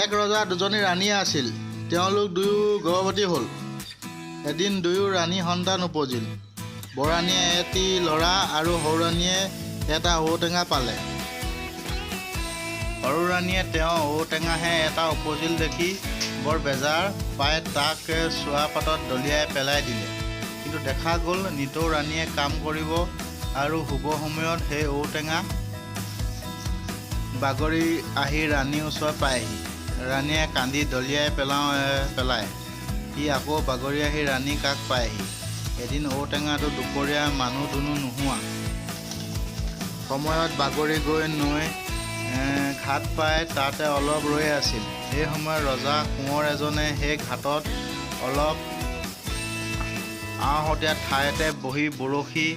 এক ৰজা দুজনী ৰাণী আছিল। তেওঁলোক দুয়ো গৰ্ভৱতী হ'ল। এদিন দুয়ো ৰাণী সন্তান উপজিল। বৰাণীয়ে এটি ল'ৰা আৰু সৰুৰাণীয়ে এটা ঔটেঙা পালে। সৰুৰাণীয়ে তেওঁ ঔটেঙাহে এটা উপজিল দেখি বৰ বেজাৰ পাই তাক চোৱা পাতত দলিয়াই পেলাই দিলে। কিন্তু দেখা গ'ল নিতৌ ৰাণীয়ে কাম কৰিব আৰু শুব সময়ত সেই ঔটেঙা বাগৰি আহি ৰাণীৰ ওচৰত পায়হি। ৰাণীয়ে কান্দি দলিয়াই পেলায়। সি আকৌ বাগৰি আহি ৰাণী কাষ পায়হি। এদিন ঔটেঙাটো দুপৰীয়া মানুহ দুনুহ নোহোৱা সময়ত বাগৰি গৈ নৈ ঘাট পাই তাতে অলপ ৰৈ আছিল। সেই সময়ত ৰজা কোঁৱৰ এজনে সেই ঘাটত অলপ আওহতীয়া ঠাইতে বহি বৰশী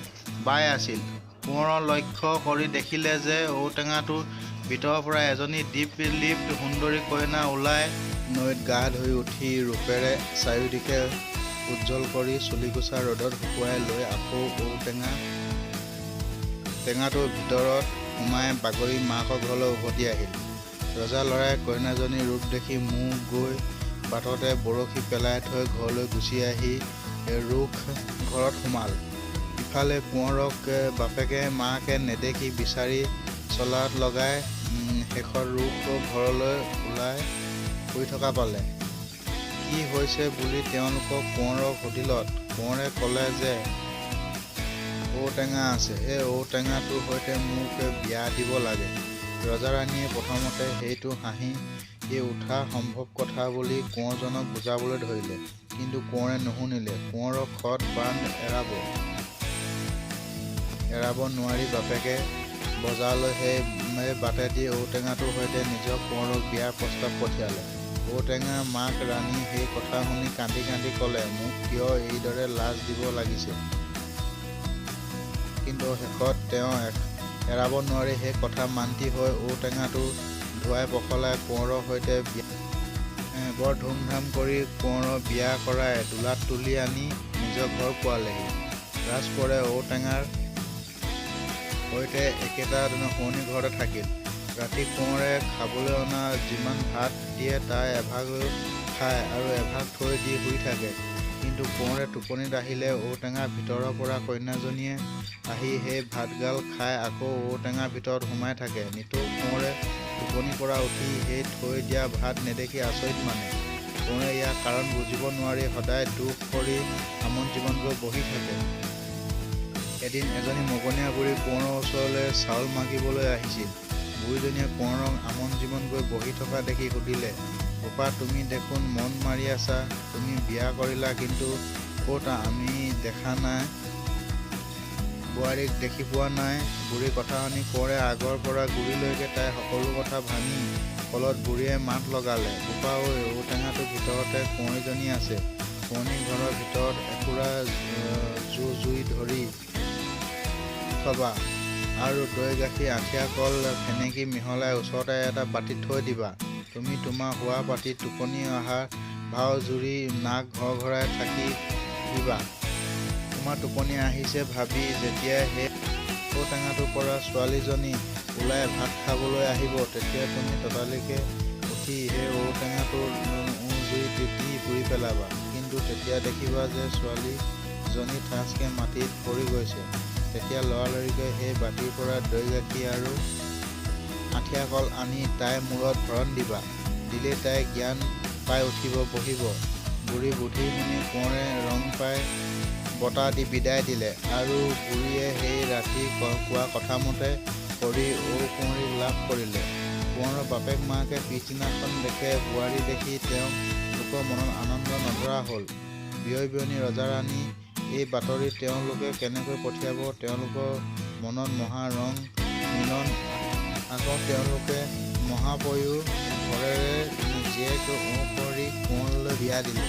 বাই আছিল। কোঁৱৰৰ লক্ষ্য কৰি দেখিলে যে ঔটেঙাটোৰ ভিতৰৰ পৰা এজনী দীপ-লিপ্ত সুন্দৰী কন্যা ওলাই নৈত গা ধুই উঠি ৰূপেৰে চাৰিওদিশে উজ্জ্বল কৰি চুলিকোছা ৰ'দত শুকুৱাই লৈ আকৌ টেঙাটোৰ ভিতৰত সোমাই বাগৰি মাকৰ ঘৰলৈ উভতি আহিল। ৰজা ল'ৰাই কন্যাজনীৰ ৰূপ দেখি মোহ গৈ বাটতে বৰশী পেলাই থৈ ঘৰলৈ গুচি আহি ৰুখ ঘৰত সোমাল। ইফালে কোঁৱৰক বাপেকে মাকে নেদেখি বিচাৰি চলাত লগাই শেষত ৰুখ ঘৰলৈ ওলাই শুই থকা পালে। কি হৈছে বুলি তেওঁলোকক কোঁৱৰক সুধিলত কোঁৱৰে ক'লে যে ঔটেঙা আছে, এই ঔটেঙাটোৰ সৈতে মোক বিয়া দিব লাগে। ৰজা-ৰাণীয়ে প্ৰথমতে সেইটো হাঁহি উঠা সম্ভৱ কথা বুলি কোঁৱৰজনক বুজাবলৈ ধৰিলে। কিন্তু কোঁৱৰে নুশুনিলে। কোঁৱৰক খত বান্ধ এৰাব নোৱাৰি বাপেকে বজাৰলৈ সেই বাটেদি ঔটেঙাটোৰ সৈতে নিজৰ কোঁৱৰক বিয়াৰ প্ৰস্তাৱ পঠিয়ালে। ঔটেঙাৰ মাক ৰাণী সেই কথা শুনি কান্দি কান্দি ক'লে, মোক কিয় এইদৰে লাজ দিব লাগিছে। কিন্তু শেষত তেওঁ এৰাব নোৱাৰি সেই কথা মান্তি হৈ ঔটেঙাটো ধুৱাই পখলাই কোঁৱৰৰ সৈতে বৰ ধুমধাম কৰি কোঁৱৰৰ বিয়া কৰাই দোলাত তুলি আনি নিজৰ ঘৰ পোৱালেহি। ৰাজকোঁৱৰে ঔটেঙাৰ সৈতে একেটা শোৱনি ঘৰতে থাকিল। ৰাতি কোঁৱৰে খাবলৈ অনা যিমান ভাত দিয়ে তাৰ এভাগ খায় আৰু এভাগ থৈ দি শুই থাকে। কিন্তু কোঁৱৰে টোপনিত আহিলে ঔটেঙাৰ ভিতৰৰ পৰা কন্যাজনীয়ে আহি সেই ভাতগাল খাই আকৌ ঔটেঙাৰ ভিতৰত সোমাই থাকে। নিতৌ কোঁৱৰে টোপনিৰ পৰা উঠি সেই থৈ দিয়া ভাত নেদেখি আচৰিত মানে। কোঁৱৰে ইয়াৰ কাৰণ বুজিব নোৱাৰি সদায় দুখ কৰি আমন জীৱন গৈ বহি থাকে। এদিন এজনী মগনীয়া বুঢ়ী কোঁৱৰৰ ওচৰলৈ চাউল মাগিবলৈ আহিছিল। বুঢ়ীজনীয়ে কোঁৱৰক আমন জীৱন গৈ বহি থকা দেখি সুধিলে, বোপা তুমি দেখোন মন মাৰি আছা, তুমি বিয়া কৰিলা কিন্তু ক'ত আমি দেখা নাই, বোৱাৰীক দেখি পোৱা নাই। বুঢ়ীৰ কথা শুনি কোঁৱৰে আগৰ পৰা গুৰিলৈকে তাই সকলো কথা ভাঙি ফলত বুঢ়ীয়ে মাত লগালে, বোপা ঐ, ঔটেঙাটোৰ ভিতৰতে কুঁৱৰীজনী আছে। শোৱনি ঘৰৰ ভিতৰত একুৰা জুই ধৰি থবা আৰু দৈ গাখীৰ আঠিয়া কল ফেনেকি মিহলাই ওচৰতে এটা বাটিত থৈ দিবা। তুমি তোমাৰ শোৱা পাটিত টোপনি অহাৰ ভাও জুৰি নাক ঘৰঘৰাই থাকি দিবা। তোমাৰ টোপনি আহিছে ভাবি যেতিয়া সেই ঔটেঙাটোৰ পৰা ছোৱালীজনী ওলাই ভাত খাবলৈ আহিব তেতিয়া তুমি ততালিকে উঠি সেই ঔটেঙাটোৰ জুইত দি পুৰি পেলাবা। কিন্তু তেতিয়া দেখিবা যে ছোৱালীজনী ঠাঁচকৈ মাটিত পৰি গৈছে। তেতিয়া লৰালৰিকৈ সেই বাটিৰ পৰা দৈ গাখীৰ আৰু আঠিয়া কল আনি তাইৰ মূৰত ভৰণ দিবা। দিলেই তাই জ্ঞান পাই উঠিব বহিব। বুঢ়ী বুদ্ধি শুনি কোঁৱৰে ৰং পাই বটা দি বিদায় দিলে আৰু বুঢ়ীয়ে সেই ৰাতি কোৱা কথামতে কৰি ঔকুঁৱৰীক লাভ কৰিলে। কোঁৱৰৰ বাপেক মাকে পিছদিনাখন দেখে বোৱাৰী দেখি তেওঁলোকৰ মনত আনন্দ নধৰা হ'ল। বিয়নী ৰজা-ৰাণী এই বাতৰি তেওঁলোকে কেনেকৈ পঠিয়াব, তেওঁলোকৰ মনত মহা ৰং মিলন। আকৌ তেওঁলোকে মহাপয়ো ঘৰেৰে জীয়েক ঔকুঁৱৰীক কোঁৱৰলৈ বিয়া দিলে।